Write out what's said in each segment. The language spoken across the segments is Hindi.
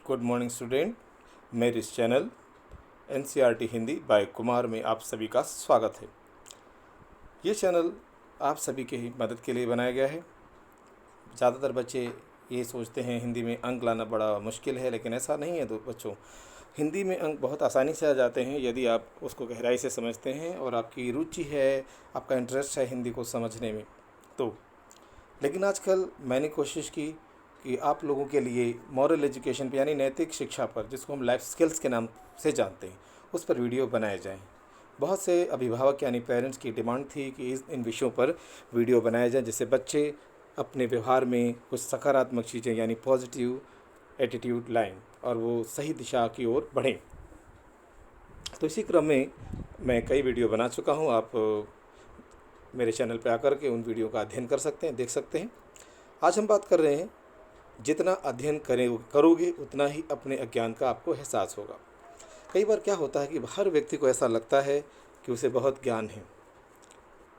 Good morning student. मेरे इस channel NCERT Hindi by Kumar में आप सभी का स्वागत है। ये चैनल आप सभी के ही मदद के लिए बनाया गया है। ज़्यादातर बच्चे ये सोचते हैं हिंदी में अंक लाना बड़ा मुश्किल है, लेकिन ऐसा नहीं है बच्चों। हिंदी में अंक बहुत आसानी से आ जाते हैं यदि आप उसको गहराई से समझते हैं और आपकी रुचि है, आपका इंटरेस्ट है हिंदी को समझने में तो। लेकिन आजकल मैंने कोशिश की कि आप लोगों के लिए मॉरल एजुकेशन पर यानी नैतिक शिक्षा पर, जिसको हम लाइफ स्किल्स के नाम से जानते हैं, उस पर वीडियो बनाए जाएं। बहुत से अभिभावक यानी पेरेंट्स की डिमांड थी कि इन विषयों पर वीडियो बनाए जाएं, जिससे बच्चे अपने व्यवहार में कुछ सकारात्मक चीज़ें यानी पॉजिटिव एटीट्यूड लाएं और वो सही दिशा की ओर बढ़ें। तो इसी क्रम में मैं कई वीडियो बना चुका हूँ। आप मेरे चैनल पर आकर के उन वीडियो का अध्ययन कर सकते हैं, देख सकते हैं। आज हम बात कर रहे हैं, जितना अध्ययन करोगे उतना ही अपने अज्ञान का आपको एहसास होगा। कई बार क्या होता है कि हर व्यक्ति को ऐसा लगता है कि उसे बहुत ज्ञान है।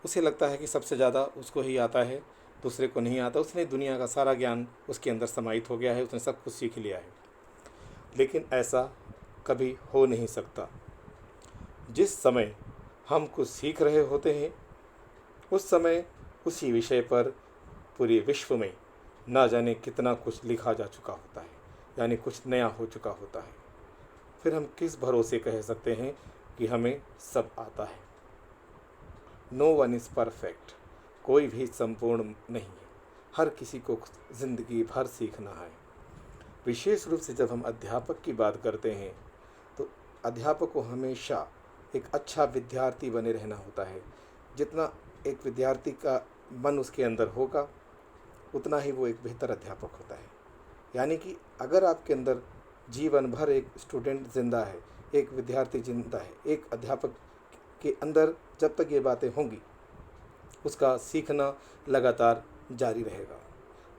उसे लगता है कि सबसे ज़्यादा उसको ही आता है, दूसरे को नहीं आता। उसने दुनिया का सारा ज्ञान उसके अंदर समाहित हो गया है, उसने सब कुछ सीख लिया है। लेकिन ऐसा कभी हो नहीं सकता। जिस समय हम कुछ सीख रहे होते हैं उस समय उसी विषय पर पूरे विश्व में ना जाने कितना कुछ लिखा जा चुका होता है, यानी कुछ नया हो चुका होता है। फिर हम किस भरोसे कह सकते हैं कि हमें सब आता है। नो वन इज़ परफेक्ट, कोई भी संपूर्ण नहीं है। हर किसी को ज़िंदगी भर सीखना है। विशेष रूप से जब हम अध्यापक की बात करते हैं तो अध्यापक को हमेशा एक अच्छा विद्यार्थी बने रहना होता है। जितना एक विद्यार्थी का मन उसके अंदर होगा उतना ही वो एक बेहतर अध्यापक होता है। यानी कि अगर आपके अंदर जीवन भर एक स्टूडेंट ज़िंदा है, एक विद्यार्थी ज़िंदा है, एक अध्यापक के अंदर जब तक ये बातें होंगी उसका सीखना लगातार जारी रहेगा।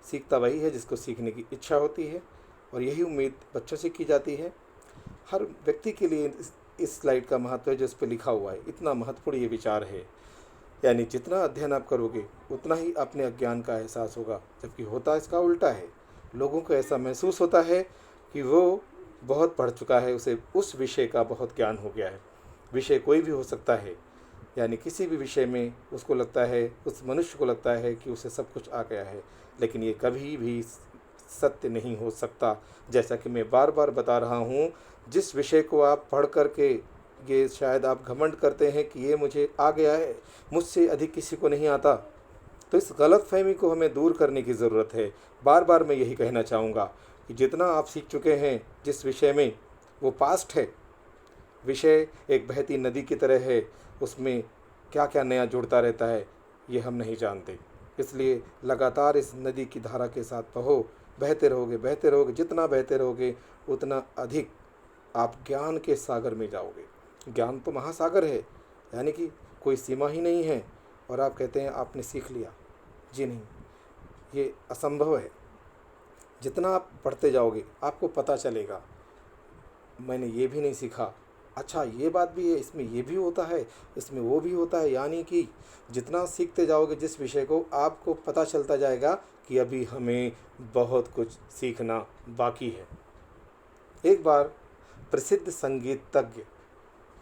सीखता वही है जिसको सीखने की इच्छा होती है, और यही उम्मीद बच्चों से की जाती है। हर व्यक्ति के लिए इस स्लाइड का महत्व है जो इस पर लिखा हुआ है, इतना महत्वपूर्ण ये विचार है। यानी जितना अध्ययन आप करोगे उतना ही अपने अज्ञान का एहसास होगा, जबकि होता इसका उल्टा है। लोगों को ऐसा महसूस होता है कि वो बहुत पढ़ चुका है, उसे उस विषय का बहुत ज्ञान हो गया है। विषय कोई भी हो सकता है, यानी किसी भी विषय में उसको लगता है, उस मनुष्य को लगता है कि उसे सब कुछ आ गया है। लेकिन ये कभी भी सत्य नहीं हो सकता। जैसा कि मैं बार बार बता रहा हूँ, जिस विषय को आप पढ़ कर के ये शायद आप घमंड करते हैं कि ये मुझे आ गया है, मुझसे अधिक किसी को नहीं आता, तो इस गलतफहमी को हमें दूर करने की ज़रूरत है। बार बार मैं यही कहना चाहूँगा कि जितना आप सीख चुके हैं जिस विषय में, वो पास्ट है। विषय एक बहती नदी की तरह है, उसमें क्या क्या नया जुड़ता रहता है ये हम नहीं जानते। इसलिए लगातार इस नदी की धारा के साथ बहो, बहते रहोगे बहते रहोगे। जितना बहते रहोगे उतना अधिक आप ज्ञान के सागर में जाओगे। ज्ञान तो महासागर है, यानी कि कोई सीमा ही नहीं है। और आप कहते हैं आपने सीख लिया। जी नहीं, ये असंभव है। जितना आप पढ़ते जाओगे आपको पता चलेगा मैंने ये भी नहीं सीखा, अच्छा ये बात भी है, इसमें ये भी होता है, इसमें वो भी होता है। यानी कि जितना सीखते जाओगे जिस विषय को, आपको पता चलता जाएगा कि अभी हमें बहुत कुछ सीखना बाकी है। एक बार प्रसिद्ध संगीतज्ञ,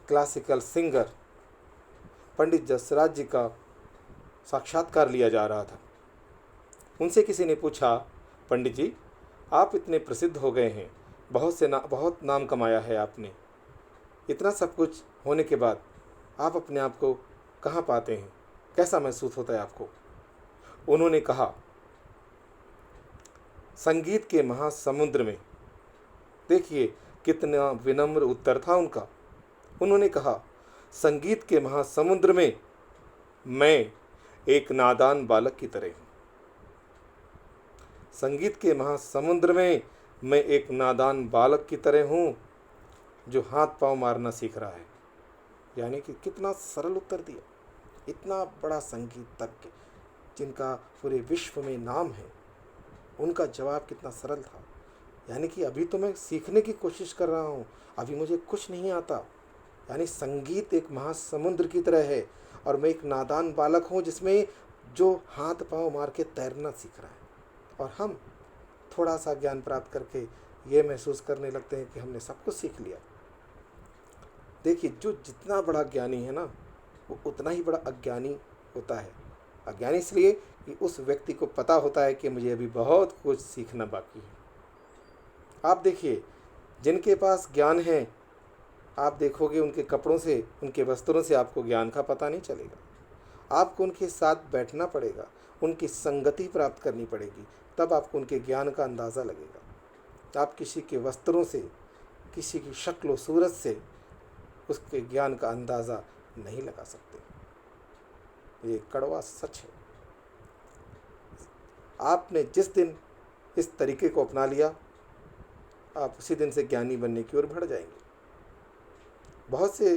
क्लासिकल सिंगर पंडित जसराज जी का साक्षात्कार लिया जा रहा था। उनसे किसी ने पूछा, पंडित जी आप इतने प्रसिद्ध हो गए हैं, बहुत नाम कमाया है आपने, इतना सब कुछ होने के बाद आप अपने आप को कहाँ पाते हैं, कैसा महसूस होता है आपको? उन्होंने कहा, संगीत के महासमुद्र में। देखिए कितना विनम्र उत्तर था उनका। उन्होंने कहा, संगीत के महासमुद्र में मैं एक नादान बालक की तरह हूँ। संगीत के महासमुद्र में मैं एक नादान बालक की तरह हूँ जो हाथ पांव मारना सीख रहा है। यानी कि कितना सरल उत्तर दिया। इतना बड़ा संगीतज्ञ जिनका पूरे विश्व में नाम है, उनका जवाब कितना सरल था। यानी कि अभी तो मैं सीखने की कोशिश कर रहा हूँ, अभी मुझे कुछ नहीं आता। यानी संगीत एक महासमुद्र की तरह है और मैं एक नादान बालक हूँ जिसमें जो हाथ पांव मार के तैरना सीख रहा है। और हम थोड़ा सा ज्ञान प्राप्त करके ये महसूस करने लगते हैं कि हमने सब कुछ सीख लिया। देखिए, जो जितना बड़ा ज्ञानी है ना, वो उतना ही बड़ा अज्ञानी होता है। अज्ञानी इसलिए कि उस व्यक्ति को पता होता है कि मुझे अभी बहुत कुछ सीखना बाकी है। आप देखिए, जिनके पास ज्ञान है, आप देखोगे उनके कपड़ों से, उनके वस्त्रों से आपको ज्ञान का पता नहीं चलेगा। आपको उनके साथ बैठना पड़ेगा, उनकी संगति प्राप्त करनी पड़ेगी, तब आपको उनके ज्ञान का अंदाज़ा लगेगा। आप किसी के वस्त्रों से, किसी की शक्ल व सूरत से उसके ज्ञान का अंदाज़ा नहीं लगा सकते। ये कड़वा सच है। आपने जिस दिन इस तरीके को अपना लिया, आप उसी दिन से ज्ञानी बनने की ओर बढ़ जाएंगे। बहुत से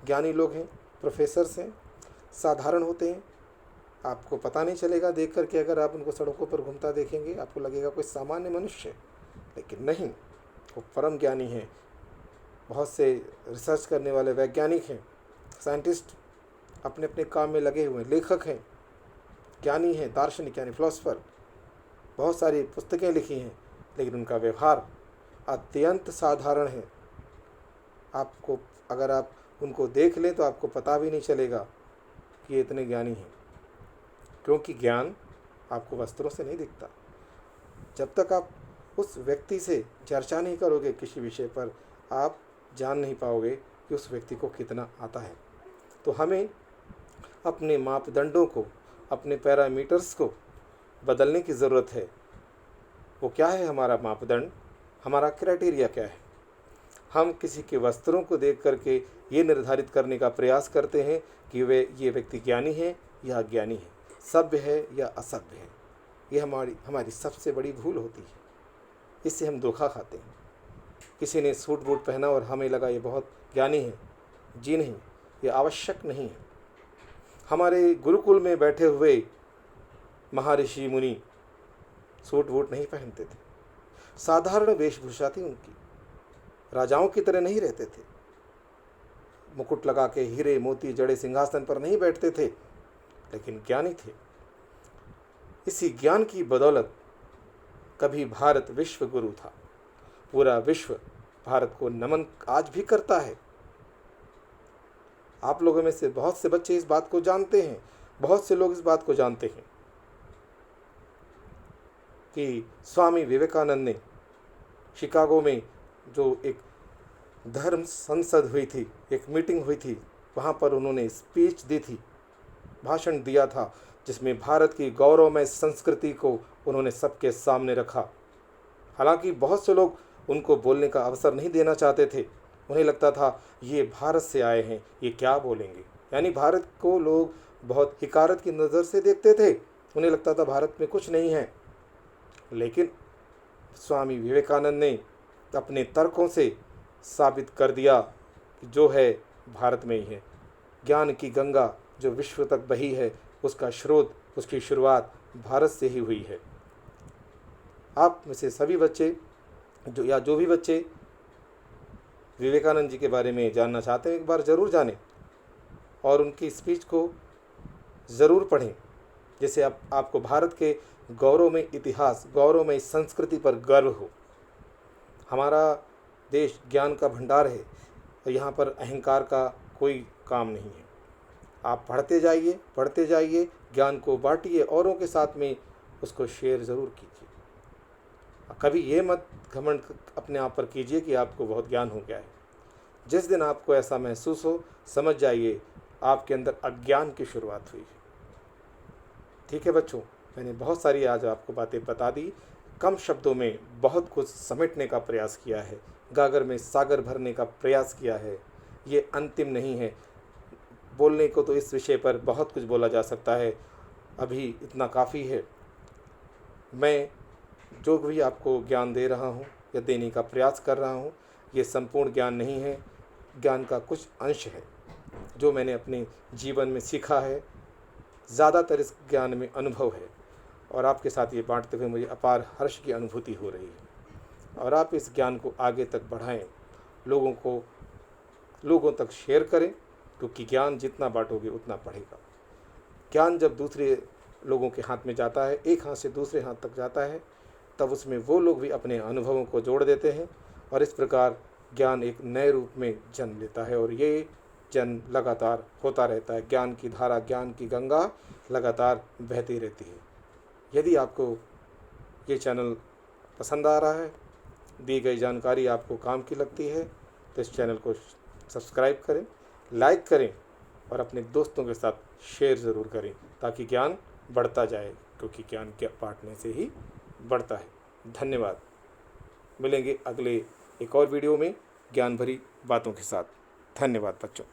ज्ञानी लोग हैं, प्रोफेसर्स हैं, साधारण होते हैं, आपको पता नहीं चलेगा देख कर के। अगर आप उनको सड़कों पर घूमता देखेंगे, आपको लगेगा कोई सामान्य मनुष्य है, लेकिन नहीं, वो परम ज्ञानी हैं। बहुत से रिसर्च करने वाले वैज्ञानिक हैं, साइंटिस्ट अपने अपने काम में लगे हुए हैं, लेखक हैं, ज्ञानी हैं, दार्शनिक यानी फिलोसफर, बहुत सारी पुस्तकें लिखी हैं, लेकिन उनका व्यवहार अत्यंत साधारण है। आपको, अगर आप उनको देख लें तो आपको पता भी नहीं चलेगा कि ये इतने ज्ञानी हैं, क्योंकि ज्ञान आपको वस्त्रों से नहीं दिखता। जब तक आप उस व्यक्ति से चर्चा नहीं करोगे किसी विषय पर, आप जान नहीं पाओगे कि उस व्यक्ति को कितना आता है। तो हमें अपने मापदंडों को, अपने पैरामीटर्स को बदलने की ज़रूरत है। वो क्या है हमारा मापदंड, हमारा क्राइटेरिया क्या है? हम किसी के वस्त्रों को देख करके ये निर्धारित करने का प्रयास करते हैं कि ये व्यक्ति ज्ञानी है या अज्ञानी है, सभ्य है या असभ्य है। ये हमारी सबसे बड़ी भूल होती है। इससे हम धोखा खाते हैं। किसी ने सूट बूट पहना और हमें लगा ये बहुत ज्ञानी है। जी नहीं, ये आवश्यक नहीं है। हमारे गुरुकुल में बैठे हुए महर्षि मुनि सूट बूट नहीं पहनते थे, साधारण वेशभूषा थी उनकी, राजाओं की तरह नहीं रहते थे, मुकुट लगा के हीरे मोती जड़े सिंहासन पर नहीं बैठते थे, लेकिन ज्ञानी थे। इसी ज्ञान की बदौलत कभी भारत विश्व गुरु था। पूरा विश्व भारत को नमन आज भी करता है। आप लोगों में से बहुत से बच्चे इस बात को जानते हैं, बहुत से लोग इस बात को जानते हैं कि स्वामी विवेकानंद ने शिकागो में जो एक धर्म संसद हुई थी, एक मीटिंग हुई थी, वहाँ पर उन्होंने स्पीच दी थी, भाषण दिया था, जिसमें भारत की गौरवमय संस्कृति को उन्होंने सबके सामने रखा। हालांकि बहुत से लोग उनको बोलने का अवसर नहीं देना चाहते थे। उन्हें लगता था ये भारत से आए हैं, ये क्या बोलेंगे। यानी भारत को लोग बहुत हिकारत की नज़र से देखते थे। उन्हें लगता था भारत में कुछ नहीं है। लेकिन स्वामी विवेकानंद ने अपने तर्कों से साबित कर दिया कि जो है भारत में ही है। ज्ञान की गंगा जो विश्व तक बही है, उसका स्रोत, उसकी शुरुआत भारत से ही हुई है। आप में से सभी बच्चे जो भी बच्चे विवेकानंद जी के बारे में जानना चाहते हैं, एक बार ज़रूर जानें और उनकी स्पीच को ज़रूर पढ़ें, जिससे आपको भारत के गौरवमय इतिहास, गौरवमय संस्कृति पर गर्व हो। हमारा देश ज्ञान का भंडार है और यहाँ पर अहंकार का कोई काम नहीं है। आप पढ़ते जाइए, ज्ञान को बांटिए, औरों के साथ में उसको शेयर ज़रूर कीजिए। कभी ये मत घमंड अपने आप पर कीजिए कि आपको बहुत ज्ञान हो गया है। जिस दिन आपको ऐसा महसूस हो, समझ जाइए आपके अंदर अज्ञान की शुरुआत हुई है। ठीक है बच्चों, मैंने बहुत सारी आज आपको बातें बता दी, कम शब्दों में बहुत कुछ समेटने का प्रयास किया है, गागर में सागर भरने का प्रयास किया है। ये अंतिम नहीं है। बोलने को तो इस विषय पर बहुत कुछ बोला जा सकता है, अभी इतना काफ़ी है। मैं जो भी आपको ज्ञान दे रहा हूँ या देने का प्रयास कर रहा हूँ, ये संपूर्ण ज्ञान नहीं है। ज्ञान का कुछ अंश है जो मैंने अपने जीवन में सीखा है। ज़्यादातर इस ज्ञान में अनुभव है और आपके साथ ये बांटते हुए मुझे अपार हर्ष की अनुभूति हो रही है। और आप इस ज्ञान को आगे तक बढ़ाएं, लोगों तक शेयर करें, क्योंकि ज्ञान जितना बांटोगे उतना बढ़ेगा। ज्ञान जब दूसरे लोगों के हाथ में जाता है, एक हाथ से दूसरे हाथ तक जाता है, तब उसमें वो लोग भी अपने अनुभवों को जोड़ देते हैं और इस प्रकार ज्ञान एक नए रूप में जन्म लेता है और ये जन्म लगातार होता रहता है। ज्ञान की धारा, ज्ञान की गंगा लगातार बहती रहती है। यदि आपको ये चैनल पसंद आ रहा है, दी गई जानकारी आपको काम की लगती है, तो इस चैनल को सब्सक्राइब करें, लाइक करें और अपने दोस्तों के साथ शेयर ज़रूर करें ताकि ज्ञान बढ़ता जाए, क्योंकि ज्ञान के बांटने से ही बढ़ता है। धन्यवाद। मिलेंगे अगले एक और वीडियो में ज्ञान भरी बातों के साथ। धन्यवाद बच्चों।